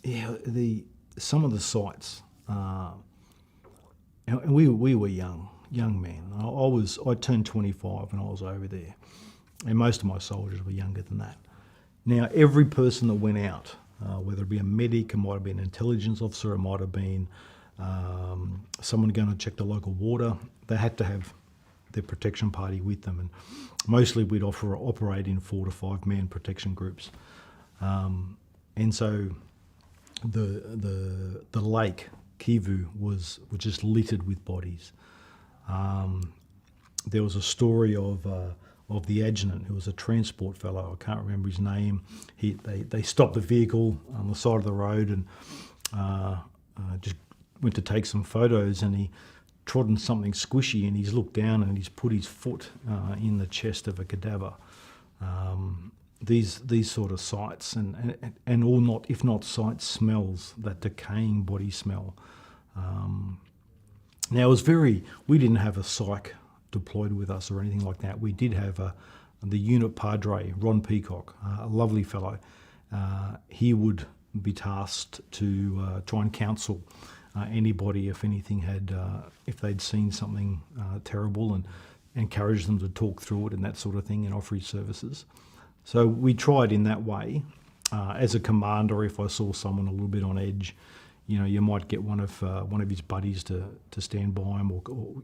yeah, some of the sites, and we were young men. I turned 25 when I was over there, and most of my soldiers were younger than that. Now, every person that went out, whether it be a medic, it might have been an intelligence officer, it might have been someone going to check the local water, they had to have their protection party with them, and mostly we'd operate in 4 to 5 man protection groups, and so the lake Kivu was just littered with bodies. There was a story of the adjutant, who was a transport fellow. I can't remember his name. They stopped the vehicle on the side of the road and just went to take some photos, and he trod on something squishy, and he's looked down and he's put his foot in the chest of a cadaver. These sort of sights and all not, if not sight smells, that decaying body smell. Now we didn't have a psych deployed with us or anything like that. We did have the unit padre, Ron Peacock, a lovely fellow. He would be tasked to try and counsel anybody if they'd seen something terrible, and encourage them to talk through it and that sort of thing, and offer his services. So we tried in that way. As a commander, if I saw someone a little bit on edge, you might get one of his buddies to stand by him, or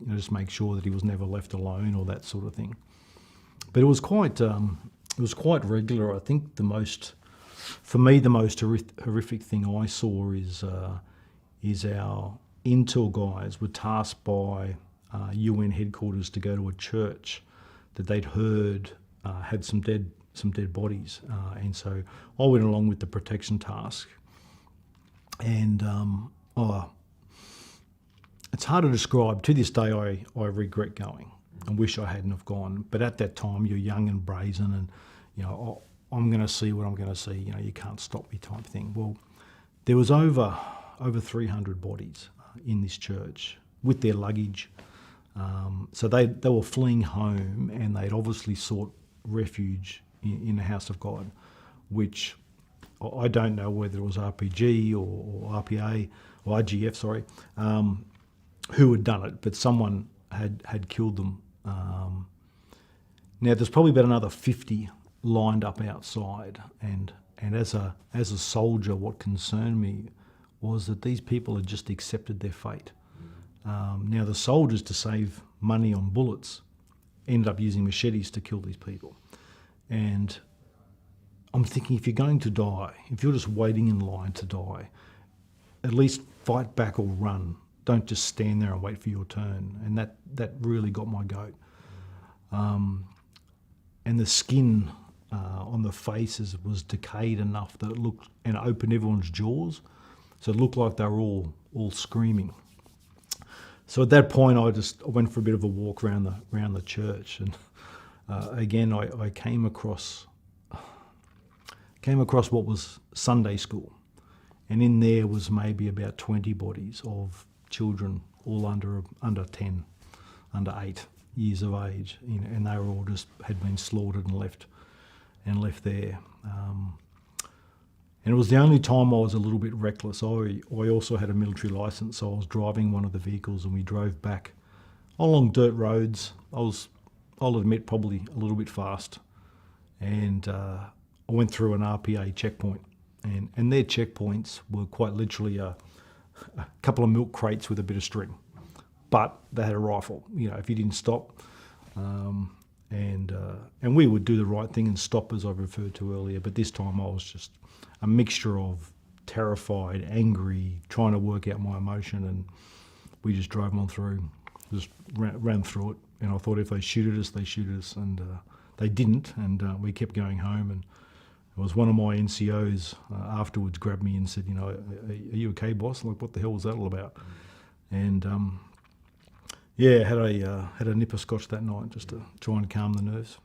just make sure that he was never left alone, or that sort of thing. But it was quite regular. I think the most horrific thing I saw is our intel guys were tasked by UN headquarters to go to a church that they'd heard had some dead bodies, and so I went along with the protection task. And it's hard to describe. To this day, I regret going and wish I hadn't have gone. But at that time, you're young and brazen, and I'm going to see what I'm going to see. You can't stop me, type thing. Well, there was over 300 bodies in this church with their luggage. So they were fleeing home, and they'd obviously sought refuge in the house of God, which I don't know whether it was RPG or RPA or RGF, sorry, who had done it, but someone had killed them. Now there's probably about another 50 lined up outside, and as a soldier, what concerned me was that these people had just accepted their fate. Now the soldiers, to save money on bullets, ended up using machetes to kill these people. And I'm thinking, if you're going to die, if you're just waiting in line to die, at least fight back or run. Don't just stand there and wait for your turn. And that really got my goat. And the skin on the faces was decayed enough that it looked, and opened everyone's jaws, so it looked like they were all screaming. So at that point, I went for a bit of a walk around the church, and again I came across what was Sunday school, and in there was maybe about 20 bodies of children, all under 10, under 8 years of age, and they were all had been slaughtered and left there. And it was the only time I was a little bit reckless. I also had a military license, so I was driving one of the vehicles, and we drove back along dirt roads. I'll admit, probably a little bit fast, and I went through an RPA checkpoint, and their checkpoints were quite literally a couple of milk crates with a bit of string, but they had a rifle. If you didn't stop, and we would do the right thing and stop, as I referred to earlier. But this time I was just a mixture of terrified, angry, trying to work out my emotion, and we just drove on through, just ran through it. And I thought, if they shoot at us, they shoot at us, and they didn't, and we kept going home. And it was one of my NCOs afterwards grabbed me and said, are you okay, boss? Like, what the hell was that all about? And had a nip of scotch that night just to try and calm the nerves.